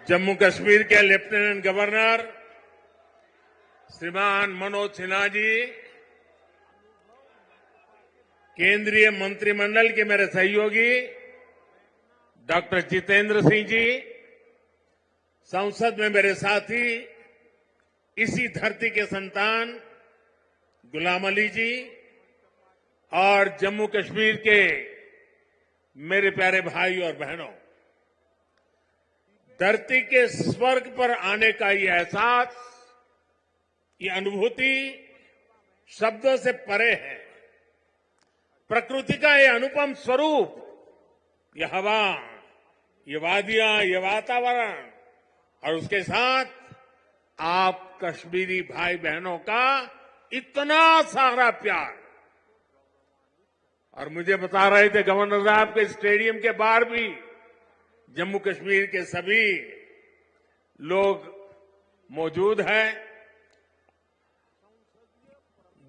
जम्मू कश्मीर के lieutenant governor श्रीमान मनोज सिन्हा जी, केंद्रीय मंत्रिमंडल के मेरे सहयोगी डॉक्टर जितेंद्र सिंह जी, संसद में मेरे साथी, इसी धरती के संतान गुलाम अली जी और जम्मू कश्मीर के मेरे प्यारे भाई और बहनों, धरती के स्वर्ग पर आने का ये एहसास, ये अनुभूति शब्दों से परे है। प्रकृति का ये अनुपम स्वरूप, ये हवा, ये वादियां, ये वातावरण और उसके साथ आप कश्मीरी भाई बहनों का इतना सारा प्यार। और मुझे बता रहे थे गवर्नर साहब के स्टेडियम के बाहर भी जम्मू कश्मीर के सभी लोग मौजूद हैं।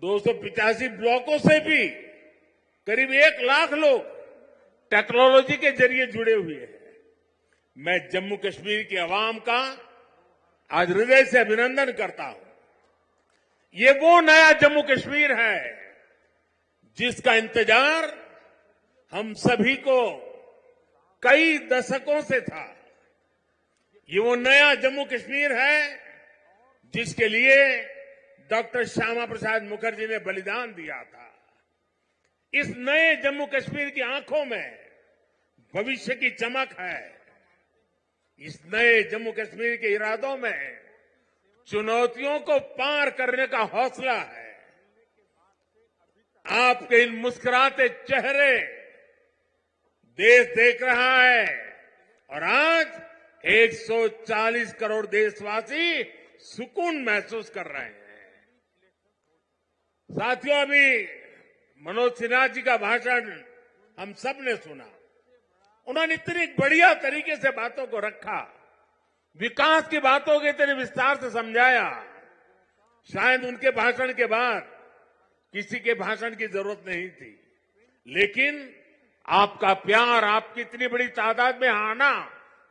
285 ब्लॉकों से भी करीब 1 लाख लोग टेक्नोलॉजी के जरिए जुड़े हुए हैं। मैं जम्मू कश्मीर की आवाम का आज हृदय से अभिनंदन करता हूं। ये वो नया जम्मू कश्मीर है जिसका इंतजार हम सभी को कई दशकों से था। ये वो नया जम्मू कश्मीर है जिसके लिए डॉक्टर श्यामा प्रसाद मुखर्जी ने बलिदान दिया था। इस नए जम्मू कश्मीर की आंखों में भविष्य की चमक है। इस नए जम्मू कश्मीर के इरादों में चुनौतियों को पार करने का हौसला है। आपके इन मुस्कुराते चेहरे देश देख रहा है और आज 140 करोड़ देशवासी सुकून महसूस कर रहे हैं। साथियों, अभी मनोज सिन्हा जी का भाषण हम सब ने सुना। उन्होंने इतनी बढ़िया तरीके से बातों को रखा, विकास की बातों को इतने विस्तार से समझाया। शायद उनके भाषण के बाद किसी के भाषण की जरूरत नहीं थी, लेकिन आपका प्यार, आपकी इतनी बड़ी तादाद में आना,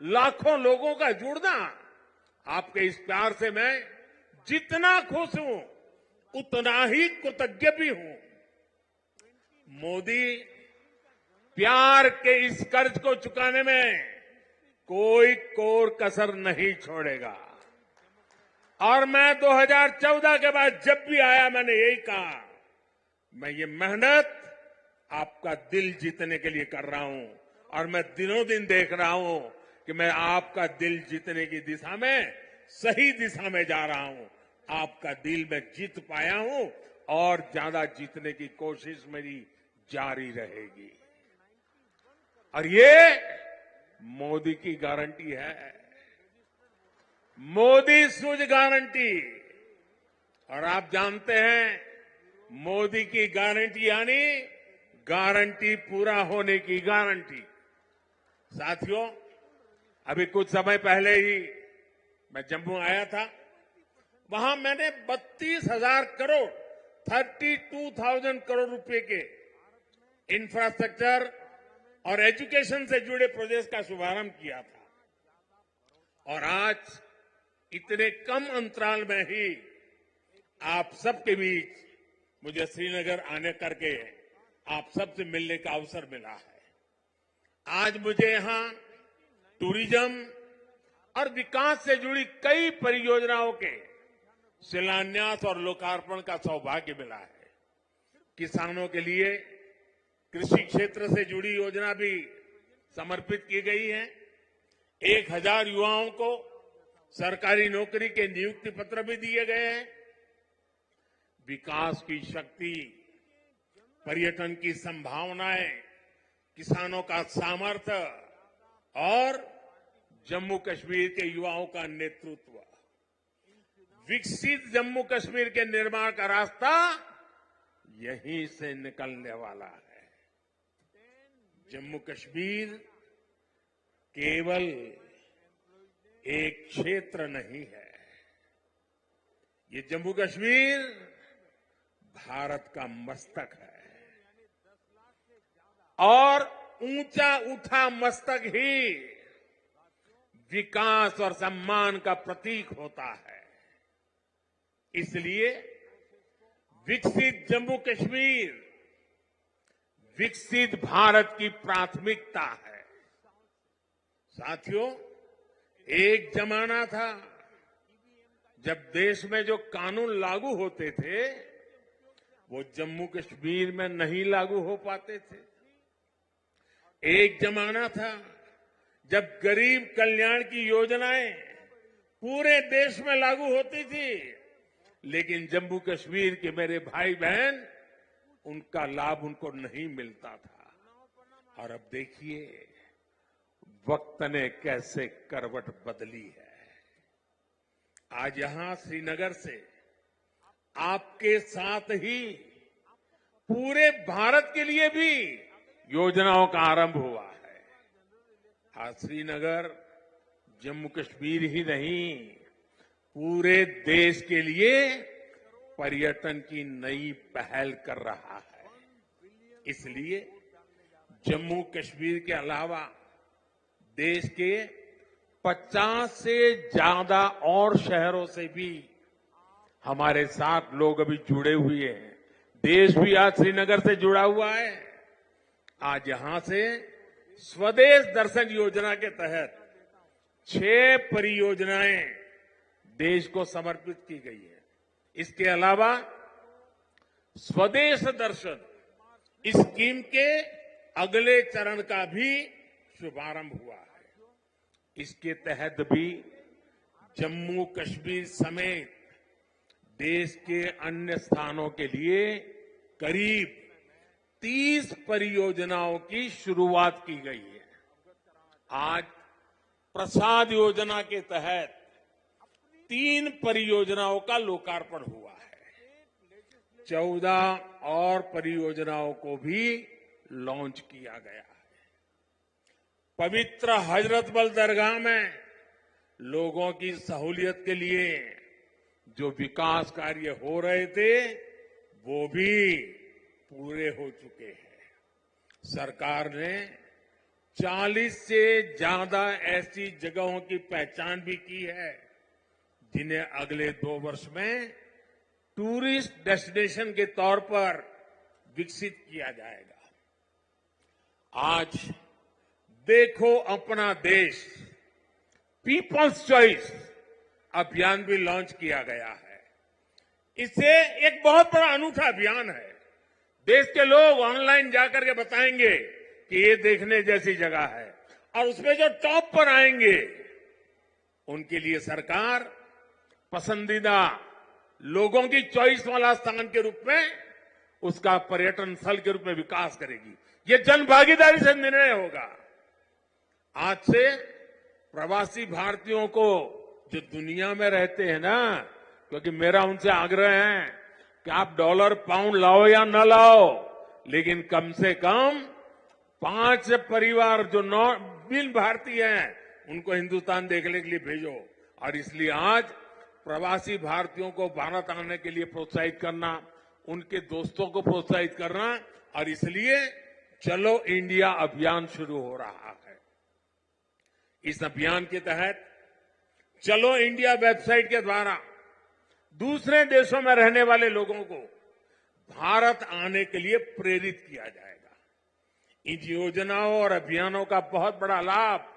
लाखों लोगों का जुड़ना, आपके इस प्यार से मैं जितना खुश हूं उतना ही कृतज्ञ भी हूं। मोदी प्यार के इस कर्ज को चुकाने में कोई कोर कसर नहीं छोड़ेगा। और मैं 2014 के बाद जब भी आया मैंने यही कहा, मैं ये मेहनत आपका दिल जीतने के लिए कर रहा हूं और मैं दिनों दिन देख रहा हूं कि मैं आपका दिल जीतने की दिशा में सही दिशा में जा रहा हूं। आपका दिल मैं जीत पाया हूं और ज्यादा जीतने की कोशिश मेरी जारी रहेगी। और ये मोदी की गारंटी है, मोदी सूझ गारंटी। और आप जानते हैं मोदी की गारंटी यानी गारंटी पूरा होने की गारंटी। साथियों, अभी कुछ समय पहले ही मैं जम्मू आया था। वहां मैंने 32,000 करोड़ 32,000 करोड़ रुपए के इंफ्रास्ट्रक्चर और एजुकेशन से जुड़े प्रोजेक्ट का शुभारंभ किया था। और आज इतने कम अंतराल में ही आप सबके बीच मुझे श्रीनगर आने करके आप सबसे मिलने का अवसर मिला है। आज मुझे यहां टूरिज्म और विकास से जुड़ी कई परियोजनाओं के शिलान्यास और लोकार्पण का सौभाग्य मिला है। किसानों के लिए कृषि क्षेत्र से जुड़ी योजना भी समर्पित की गई है। 1,000 युवाओं को सरकारी नौकरी के नियुक्ति पत्र भी दिए गए हैं। विकास की शक्ति, पर्यटन की संभावनाएं, किसानों का सामर्थ्य और जम्मू कश्मीर के युवाओं का नेतृत्व, विकसित जम्मू कश्मीर के निर्माण का रास्ता यहीं से निकलने वाला है। जम्मू कश्मीर केवल एक क्षेत्र नहीं है, ये जम्मू कश्मीर भारत का मस्तक है। और ऊंचा उठा मस्तक ही विकास और सम्मान का प्रतीक होता है। इसलिए विकसित जम्मू कश्मीर विकसित भारत की प्राथमिकता है। साथियों, एक जमाना था जब देश में जो कानून लागू होते थे वो जम्मू कश्मीर में नहीं लागू हो पाते थे। एक जमाना था जब गरीब कल्याण की योजनाएं पूरे देश में लागू होती थी, लेकिन जम्मू कश्मीर के मेरे भाई बहन उनका लाभ उनको नहीं मिलता था। और अब देखिए वक्त ने कैसे करवट बदली है। आज यहां श्रीनगर से आपके साथ ही पूरे भारत के लिए भी योजनाओं का आरंभ हुआ है। आज श्रीनगर जम्मू कश्मीर ही नहीं, पूरे देश के लिए पर्यटन की नई पहल कर रहा है। इसलिए जम्मू कश्मीर के अलावा देश के 50 से ज्यादा और शहरों से भी हमारे साथ लोग अभी जुड़े हुए हैं। देश भी आज श्रीनगर से जुड़ा हुआ है। आज यहां से स्वदेश दर्शन योजना के तहत 6 परियोजनाएं देश को समर्पित की गई है। इसके अलावा स्वदेश दर्शन स्कीम के अगले चरण का भी शुभारंभ हुआ है। इसके तहत भी जम्मू कश्मीर समेत देश के अन्य स्थानों के लिए करीब 30 परियोजनाओं की शुरुआत की गई है। आज प्रसाद योजना के तहत 3 परियोजनाओं का लोकार्पण हुआ है। 14 और परियोजनाओं को भी लॉन्च किया गया है। पवित्र हजरतबल दरगाह में लोगों की सहूलियत के लिए जो विकास कार्य हो रहे थे वो भी पूरे हो चुके हैं। सरकार ने 40 से ज्यादा ऐसी जगहों की पहचान भी की है जिन्हें अगले 2 वर्ष में टूरिस्ट डेस्टिनेशन के तौर पर विकसित किया जाएगा। आज देखो अपना देश पीपल्स चॉइस अभियान भी लॉन्च किया गया है। इससे एक बहुत बड़ा अनूठा अभियान है। देश के लोग ऑनलाइन जाकर के बताएंगे कि ये देखने जैसी जगह है, और उसमें जो टॉप पर आएंगे उनके लिए सरकार पसंदीदा लोगों की चॉइस वाला स्थान के रूप में उसका पर्यटन स्थल के रूप में विकास करेगी। ये जन भागीदारी से निर्णय होगा। आज से प्रवासी भारतीयों को जो दुनिया में रहते हैं ना, क्योंकि मेरा उनसे आग्रह है कि आप डॉलर पाउंड लाओ या न लाओ, लेकिन कम से कम 5 परिवार जो बिन भारतीय हैं उनको हिंदुस्तान देखने के लिए भेजो। और इसलिए आज प्रवासी भारतीयों को भारत आने के लिए प्रोत्साहित करना, उनके दोस्तों को प्रोत्साहित करना, और इसलिए चलो इंडिया अभियान शुरू हो रहा है। इस अभियान के तहत चलो इंडिया वेबसाइट के द्वारा दूसरे देशों में रहने वाले लोगों को भारत आने के लिए प्रेरित किया जाएगा। इन योजनाओं और अभियानों का बहुत बड़ा लाभ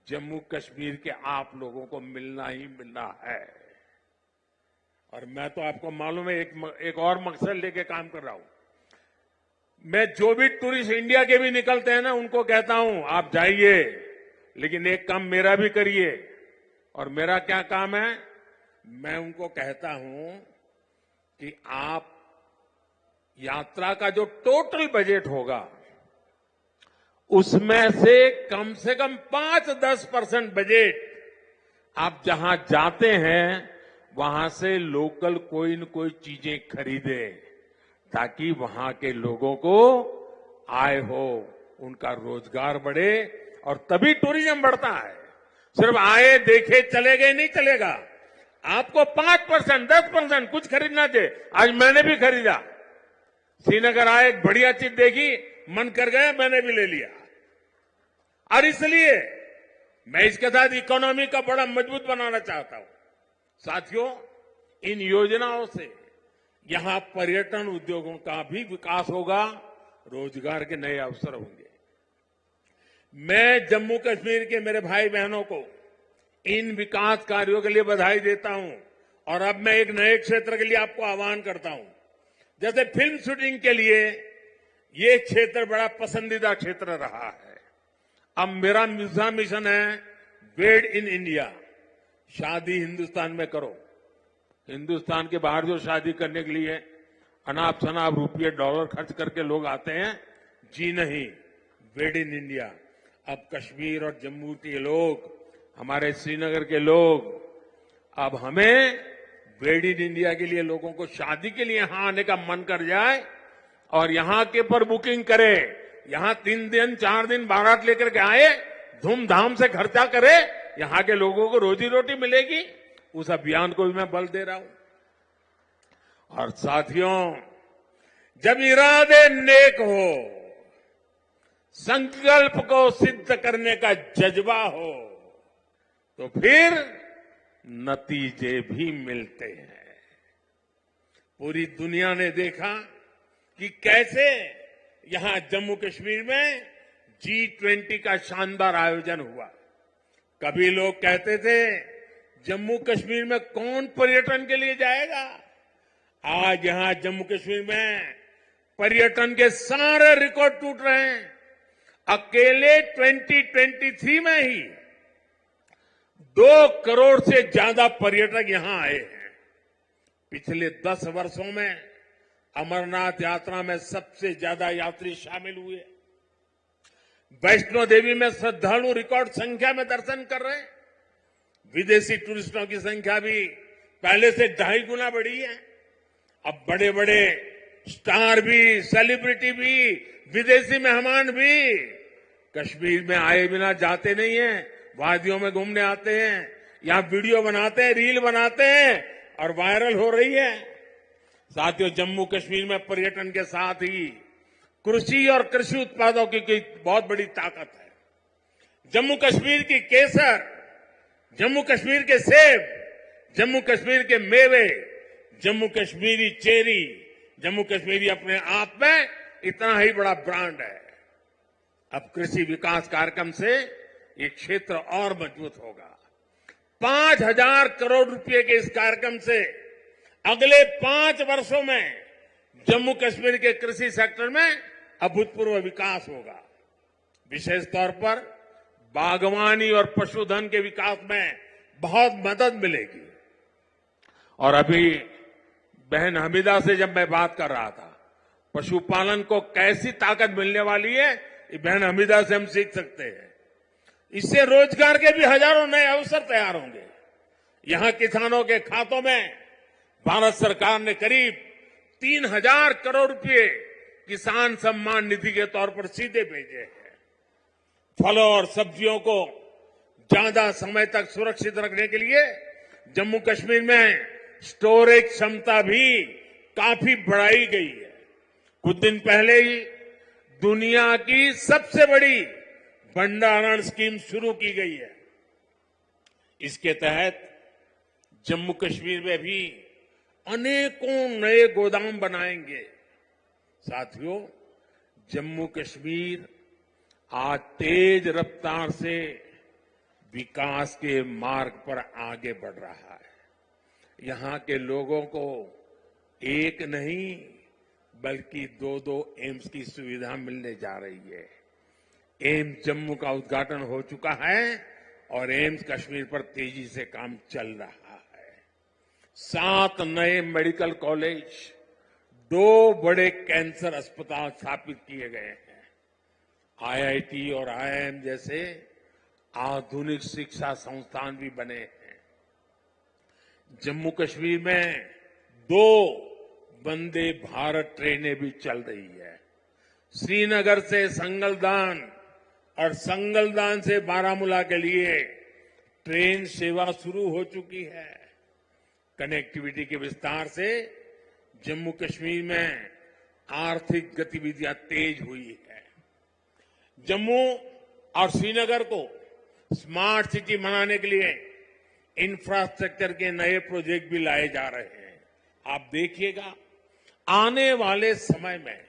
जम्मू कश्मीर के आप लोगों को मिलना ही मिलना है। और मैं तो आपको मालूम है एक और मकसद लेके काम कर रहा हूं। मैं जो भी टूरिस्ट इंडिया के भी निकलते हैं ना, उनको कहता हूं आप जाइए, लेकिन एक काम मेरा भी करिए। और मेरा क्या काम है? मैं उनको कहता हूं कि आप यात्रा का जो टोटल बजट होगा उसमें से कम 5-10% बजट आप जहां जाते हैं वहां से लोकल कोई न कोई चीजें खरीदे, ताकि वहां के लोगों को आय हो, उनका रोजगार बढ़े, और तभी टूरिज्म बढ़ता है। सिर्फ आए देखे चले गए नहीं चलेगा। आपको 5%, 10% कुछ खरीदना चाहिए। आज मैंने भी खरीदा। श्रीनगर आए, एक बढ़िया चीज देखी, मन कर गया, मैंने भी ले लिया। और इसलिए मैं इसके साथ इकोनॉमी का बड़ा मजबूत बनाना चाहता हूं। साथियों, इन योजनाओं से यहां पर्यटन उद्योगों का भी विकास होगा, रोजगार के नए अवसर होंगे। मैं जम्मू कश्मीर के मेरे भाई बहनों को इन विकास कार्यों के लिए बधाई देता हूं और अब मैं एक नए क्षेत्र के लिए आपको आह्वान करता हूं। जैसे फिल्म शूटिंग के लिए ये क्षेत्र बड़ा पसंदीदा क्षेत्र रहा है। अब मेरा दूसरा मिशन है मेड इन इंडिया। शादी हिंदुस्तान में करो। हिंदुस्तान के बाहर जो शादी करने के लिए अनाप शनाप रुपये डॉलर खर्च करके लोग आते हैं, जी नहीं, मेड इन इंडिया। अब कश्मीर और जम्मू के लोग, हमारे श्रीनगर के लोग, अब हमें मेड इन इंडिया के लिए लोगों को शादी के लिए यहां आने का मन कर जाए और यहां के पर बुकिंग करे, यहां 3 दिन 4 दिन बारात लेकर के आए, धूमधाम से खर्चा करे, यहां के लोगों को रोजी रोटी मिलेगी। उस अभियान को भी मैं बल दे रहा हूं। और साथियों, जब इरादे नेक हो, संकल्प को सिद्ध करने का जज्बा हो, तो फिर नतीजे भी मिलते हैं। पूरी दुनिया ने देखा कि कैसे यहां जम्मू कश्मीर में G20 का शानदार आयोजन हुआ। कभी लोग कहते थे जम्मू कश्मीर में कौन पर्यटन के लिए जाएगा। आज यहां जम्मू कश्मीर में पर्यटन के सारे रिकॉर्ड टूट रहे हैं। अकेले 2023 में ही 2 करोड़ से ज्यादा पर्यटक यहां आए हैं। पिछले 10 वर्षों में अमरनाथ यात्रा में सबसे ज्यादा यात्री शामिल हुए। वैष्णो देवी में श्रद्धालु रिकॉर्ड संख्या में दर्शन कर रहे हैं। विदेशी टूरिस्टों की संख्या भी पहले से 2.5 गुना बढ़ी है। अब बड़े बड़े स्टार भी, सेलिब्रिटी भी, विदेशी मेहमान भी कश्मीर में आए बिना जाते नहीं हैं। वादियों में घूमने आते हैं, यहां वीडियो बनाते हैं, रील बनाते हैं और वायरल हो रही है। साथियों, जम्मू कश्मीर में पर्यटन के साथ ही कृषि और कृषि उत्पादों की बहुत बड़ी ताकत है। जम्मू कश्मीर की केसर, जम्मू कश्मीर के सेब, जम्मू कश्मीर के मेवे, जम्मू कश्मीरी चेरी, जम्मू कश्मीरी अपने आप में इतना ही बड़ा ब्रांड है। अब कृषि विकास कार्यक्रम से ये क्षेत्र और मजबूत होगा। 5,000 करोड़ रुपए के इस कार्यक्रम से अगले 5 वर्षों में जम्मू कश्मीर के कृषि सेक्टर में अभूतपूर्व विकास होगा। विशेष तौर पर बागवानी और पशुधन के विकास में बहुत मदद मिलेगी। और अभी बहन हमीदा से जब मैं बात कर रहा था, पशुपालन को कैसी ताकत मिलने वाली है, ये बहन हमीदा से हम सीख सकते हैं। इससे रोजगार के भी हजारों नए अवसर तैयार होंगे। यहां किसानों के खातों में भारत सरकार ने करीब 3,000 करोड़ रुपए किसान सम्मान निधि के तौर पर सीधे भेजे हैं। फलों और सब्जियों को ज्यादा समय तक सुरक्षित रखने के लिए जम्मू कश्मीर में स्टोरेज क्षमता भी काफी बढ़ाई गई है। कुछ दिन पहले ही दुनिया की सबसे बड़ी भंडारण स्कीम शुरू की गई है। इसके तहत जम्मू कश्मीर में भी अनेकों नए गोदाम बनाएंगे। साथियों, जम्मू कश्मीर आज तेज रफ्तार से विकास के मार्ग पर आगे बढ़ रहा है। यहां के लोगों को एक नहीं बल्कि 2-2 एम्स की सुविधा मिलने जा रही है। एम्स जम्मू का उद्घाटन हो चुका है और एम्स कश्मीर पर तेजी से काम चल रहा है। 7 नए मेडिकल कॉलेज, 2 बड़े कैंसर अस्पताल स्थापित किए गए हैं। IIT और IIM जैसे आधुनिक शिक्षा संस्थान भी बने हैं। जम्मू कश्मीर में 2 वंदे भारत ट्रेनें भी चल रही है। श्रीनगर से संगलदान और संगलदान से बारामूला के लिए ट्रेन सेवा शुरू हो चुकी है। कनेक्टिविटी के विस्तार से जम्मू कश्मीर में आर्थिक गतिविधियां तेज हुई है। जम्मू और श्रीनगर को स्मार्ट सिटी बनाने के लिए इंफ्रास्ट्रक्चर के नए प्रोजेक्ट भी लाए जा रहे हैं। आप देखिएगा, आने वाले समय में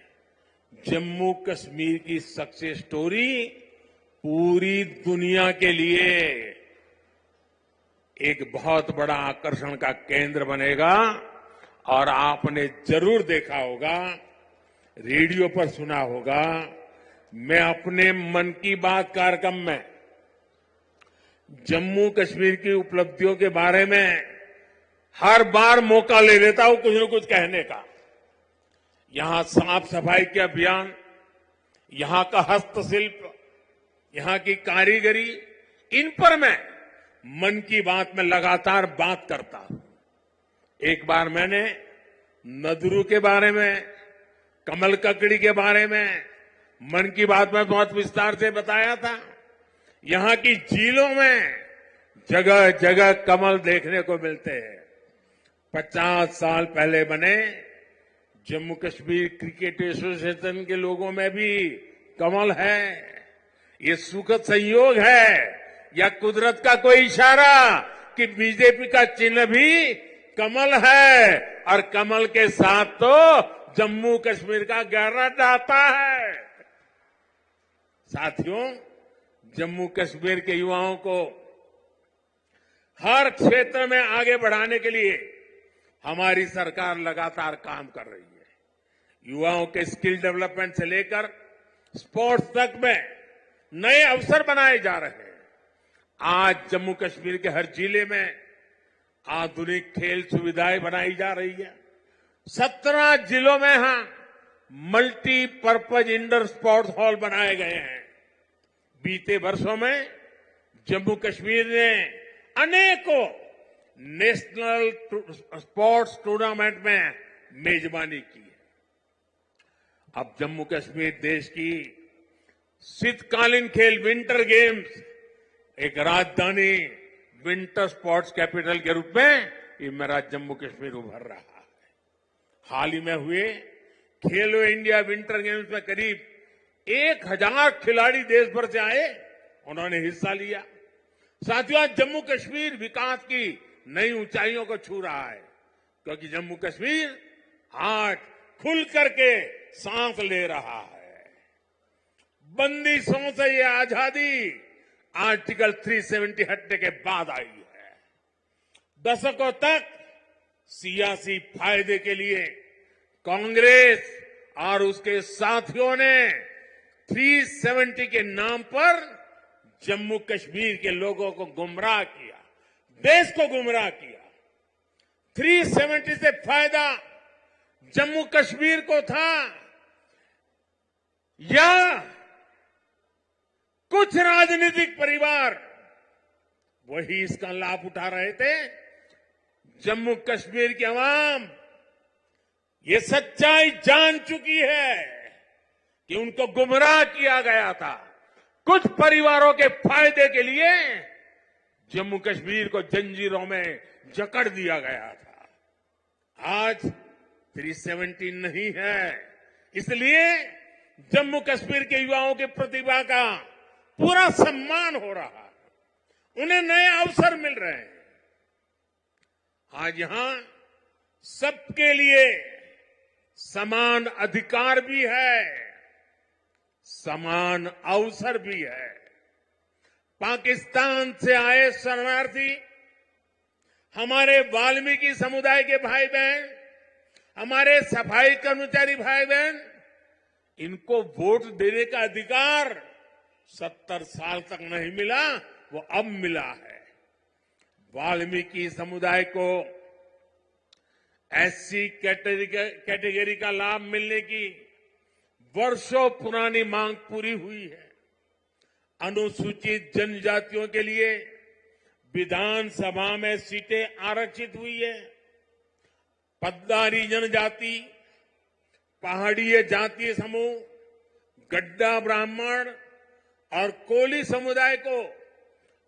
जम्मू कश्मीर की सक्सेस स्टोरी पूरी दुनिया के लिए एक बहुत बड़ा आकर्षण का केंद्र बनेगा। और आपने जरूर देखा होगा, रेडियो पर सुना होगा, मैं अपने मन की बात कार्यक्रम में जम्मू कश्मीर की उपलब्धियों के बारे में हर बार मौका ले लेता हूं कुछ न कुछ कहने का। यहां साफ सफाई के अभियान, यहां का हस्तशिल्प, यहां की कारीगरी, इन पर मैं मन की बात में लगातार बात करता हूं। एक बार मैंने नदरू के बारे में, कमल ककड़ी के बारे में मन की बात में बहुत विस्तार से बताया था। यहां की झीलों में जगह जगह कमल देखने को मिलते हैं। 50 साल पहले बने जम्मू कश्मीर क्रिकेट एसोसिएशन के लोगों में भी कमल है। ये सुखद संयोग है या कुदरत का कोई इशारा कि बीजेपी का चिन्ह भी कमल है और कमल के साथ तो जम्मू कश्मीर का गहरा नाता है। साथियों, जम्मू कश्मीर के युवाओं को हर क्षेत्र में आगे बढ़ाने के लिए हमारी सरकार लगातार काम कर रही है। युवाओं के स्किल डेवलपमेंट से लेकर स्पोर्ट्स तक में नए अवसर बनाए जा रहे हैं। आज जम्मू कश्मीर के हर जिले में आधुनिक खेल सुविधाएं बनाई जा रही है। 17 जिलों में मल्टीपर्पज इंडोर स्पोर्ट्स हॉल बनाए गए हैं। बीते वर्षों में जम्मू कश्मीर ने अनेकों नेशनल स्पोर्ट्स टूर्नामेंट में मेजबानी की है। अब जम्मू कश्मीर देश की शीतकालीन खेल विंटर गेम्स एक राजधानी विंटर स्पोर्ट्स कैपिटल के रूप में ये मेरा जम्मू कश्मीर उभर रहा है। हाल ही में हुए खेलो इंडिया विंटर गेम्स में करीब 1000 खिलाड़ी देश भर से आए, उन्होंने हिस्सा लिया। साथियों, आज जम्मू कश्मीर विकास की नई ऊंचाइयों को छू रहा है, क्योंकि जम्मू कश्मीर आज खुल करके सांस ले रहा है। बंदिशों से ये आजादी आर्टिकल 370 हटने के बाद आई है। दशकों तक सियासी फायदे के लिए कांग्रेस और उसके साथियों ने 370 के नाम पर जम्मू कश्मीर के लोगों को गुमराह किया, देश को गुमराह किया। 370 से फायदा जम्मू कश्मीर को था या कुछ राजनीतिक परिवार वही इसका लाभ उठा रहे थे? जम्मू कश्मीर की आवाम ये सच्चाई जान चुकी है कि उनको गुमराह किया गया था। कुछ परिवारों के फायदे के लिए जम्मू कश्मीर को जंजीरों में जकड़ दिया गया था। आज 370 नहीं है, इसलिए जम्मू कश्मीर के युवाओं की प्रतिभा का पूरा सम्मान हो रहा है, उन्हें नए अवसर मिल रहे हैं। आज यहां सबके लिए समान अधिकार भी है, समान अवसर भी है। पाकिस्तान से आए शरणार्थी, हमारे वाल्मीकि समुदाय के भाई बहन, हमारे सफाई कर्मचारी भाई बहन, इनको वोट देने का अधिकार 70 साल तक नहीं मिला, वो अब मिला है। वाल्मीकि समुदाय को एससी कैटेगरी का लाभ मिलने की वर्षों पुरानी मांग पूरी हुई है। अनुसूचित जनजातियों के लिए विधानसभा में सीटें आरक्षित हुई है। पद्दारी जनजाति, पहाड़ीय जातीय समूह, गड्ढा ब्राह्मण और कोली समुदाय को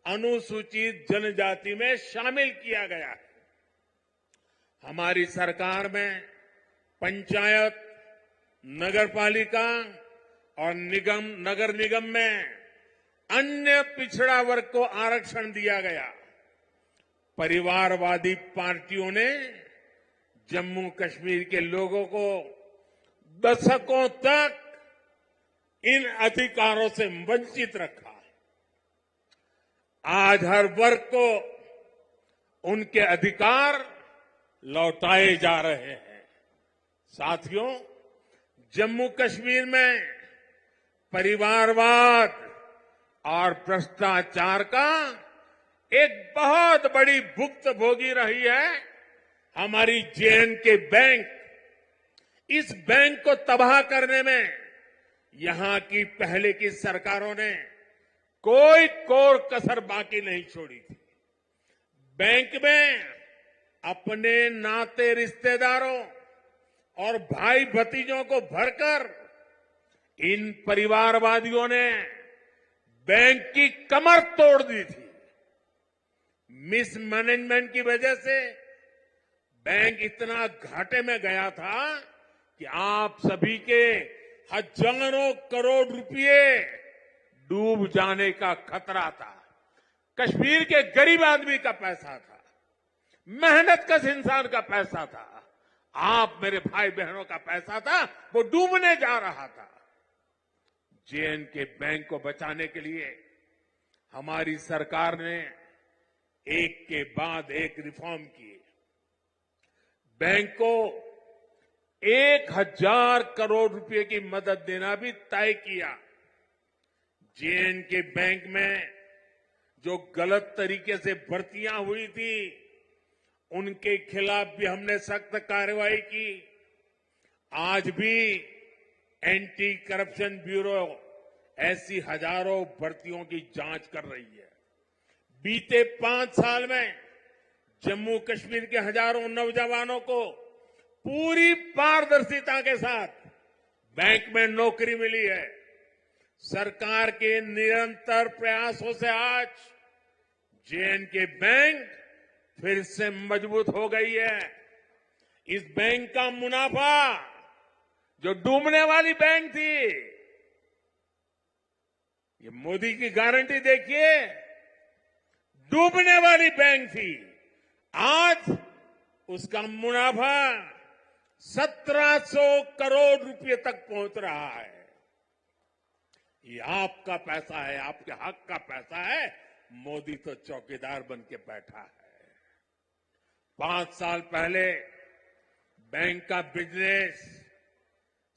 अनुसूचित जनजाति में शामिल किया गया है। हमारी सरकार में पंचायत, नगर पालिका और नगर निगम में अन्य पिछड़ा वर्ग को आरक्षण दिया गया। परिवारवादी पार्टियों ने जम्मू कश्मीर के लोगों को दशकों तक इन अधिकारों से वंचित रखा। आज हर वर्ग को उनके अधिकार लौटाए जा रहे हैं। साथियों, जम्मू कश्मीर में परिवारवाद और भ्रष्टाचार का एक बहुत बड़ी भुक्तभोगी रही है हमारी जे.एंड.के बैंक। इस बैंक को तबाह करने में यहां की पहले की सरकारों ने कोई कोर कसर बाकी नहीं छोड़ी थी। बैंक में अपने नाते रिश्तेदारों और भाई भतीजों को भरकर इन परिवारवादियों ने बैंक की कमर तोड़ दी थी। मिसमैनेजमेंट की वजह से बैंक इतना घाटे में गया था कि आप सभी के हजारों करोड़ रुपए डूब जाने का खतरा था। कश्मीर के गरीब आदमी का पैसा था, मेहनतकश इंसान का पैसा था, आप मेरे भाई बहनों का पैसा था, वो डूबने जा रहा था। जे.एंड.के बैंक को बचाने के लिए हमारी सरकार ने एक के बाद एक रिफॉर्म किए। बैंक को 1000 करोड़ रुपए की मदद देना भी तय किया। जे.एंड.के बैंक में जो गलत तरीके से भर्तियां हुई थी, उनके खिलाफ भी हमने सख्त कार्रवाई की। आज भी एंटी करप्शन ब्यूरो ऐसी हजारों भर्तियों की जांच कर रही है। बीते 5 साल में जम्मू कश्मीर के हजारों नौजवानों को पूरी पारदर्शिता के साथ बैंक में नौकरी मिली है। सरकार के निरंतर प्रयासों से आज जे.एंड.के बैंक फिर से मजबूत हो गई है। इस बैंक का मुनाफा, जो डूबने वाली बैंक थी, ये मोदी की गारंटी देखिए, डूबने वाली बैंक थी, आज उसका मुनाफा 1700 करोड़ रुपए तक पहुंच रहा है। ये आपका पैसा है, आपके हक का पैसा है। मोदी तो चौकीदार बन के बैठा है। 5 साल पहले बैंक का बिजनेस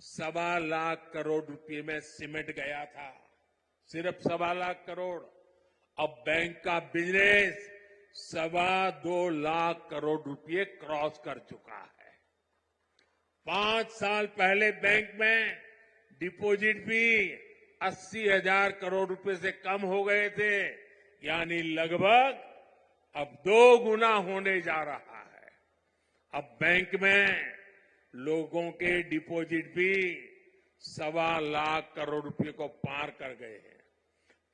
1.25 लाख करोड़ रुपए में सिमट गया था, सिर्फ 1.25 लाख करोड़। अब बैंक का बिजनेस 2.25 लाख करोड़ रुपए क्रॉस कर चुका है। 5 साल पहले बैंक में डिपॉजिट भी 80,000 करोड़ रुपए से कम हो गए थे, यानी लगभग अब 2 गुना होने जा रहा है। अब बैंक में लोगों के डिपॉजिट भी 1.25 लाख करोड़ रुपए को पार कर गए हैं।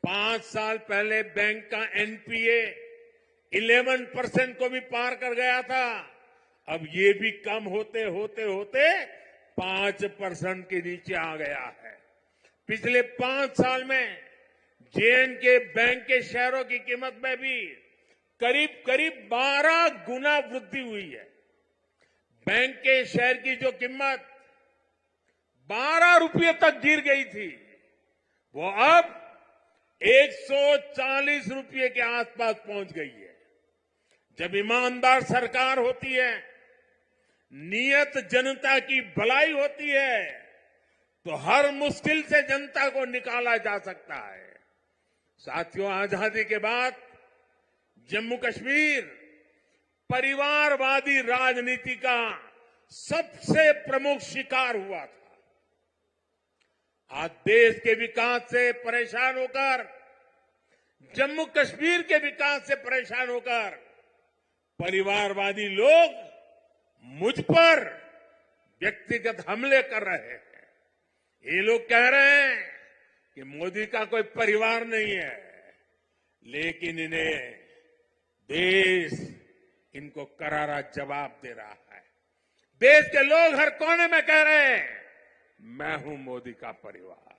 5 साल पहले बैंक का एनपीए 11% को भी पार कर गया था। अब ये भी कम होते होते होते 5% के नीचे आ गया है। पिछले 5 साल में जे.एंड.के बैंक के शेयरों की कीमत में भी करीब करीब 12 गुना वृद्धि हुई है। बैंक के शेयर की जो कीमत 12 रुपये तक गिर गई थी, वो अब 140 रुपये के आसपास पहुंच गई है। जब ईमानदार सरकार होती है, नियत जनता की भलाई होती है, तो हर मुश्किल से जनता को निकाला जा सकता है। साथियों, आजादी के बाद जम्मू कश्मीर परिवारवादी राजनीति का सबसे प्रमुख शिकार हुआ था। आज देश के विकास से परेशान होकर, जम्मू कश्मीर के विकास से परेशान होकर परिवारवादी लोग मुझ पर व्यक्तिगत हमले कर रहे हैं। ये लोग कह रहे हैं कि मोदी का कोई परिवार नहीं है, लेकिन इन्हें देश इनको करारा जवाब दे रहा है। देश के लोग हर कोने में कह रहे हैं, मैं हूं मोदी का परिवार।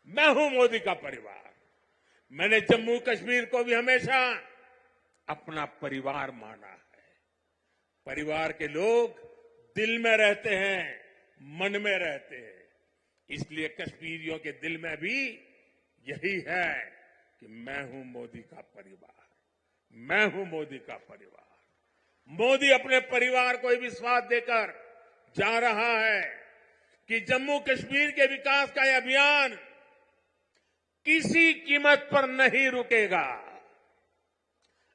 मैं हूं मोदी का परिवार। मैंने जम्मू कश्मीर को भी हमेशा अपना परिवार माना है। परिवार के लोग दिल में रहते हैं, मन में रहते हैं। इसलिए कश्मीरियों के दिल में भी यही है कि मैं हूं मोदी का परिवार, मैं हूं मोदी का परिवार। मोदी अपने परिवार को विश्वास देकर जा रहा है कि जम्मू कश्मीर के विकास का यह अभियान किसी कीमत पर नहीं रुकेगा।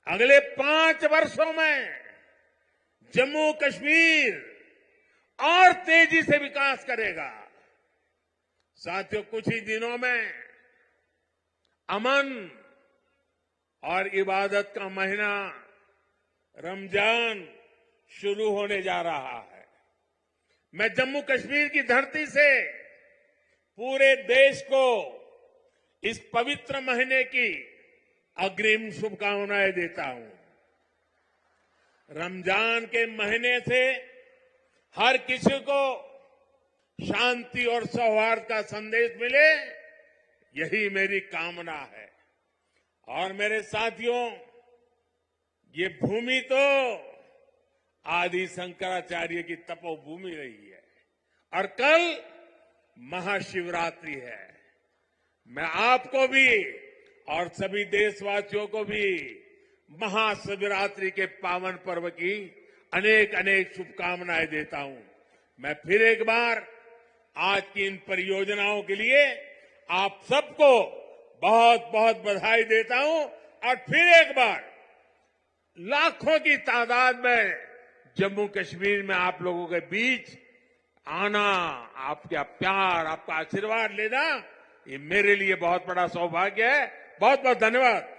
अगले 5 वर्षों में जम्मू कश्मीर और तेजी से विकास करेगा। साथियों, कुछ ही दिनों में अमन और इबादत का महीना रमजान शुरू होने जा रहा है। मैं जम्मू कश्मीर की धरती से पूरे देश को इस पवित्र महीने की अग्रिम शुभकामनाएं देता हूं। रमजान के महीने से हर किसी को शांति और सौहार्द का संदेश मिले, यही मेरी कामना है। और मेरे साथियों, ये भूमि तो आदि शंकराचार्य की तपोभूमि रही है और कल महाशिवरात्रि है। मैं आपको भी और सभी देशवासियों को भी महाशिवरात्रि के पावन पर्व की अनेक अनेक शुभकामनाएं देता हूं। मैं फिर एक बार आज की इन परियोजनाओं के लिए आप सबको बहुत बहुत बधाई देता हूं और फिर एक बार लाखों की तादाद में जम्मू कश्मीर में आप लोगों के बीच आना, आपका प्यार, आपका आशीर्वाद लेना, ये मेरे लिए बहुत बड़ा सौभाग्य है। बहुत बहुत धन्यवाद।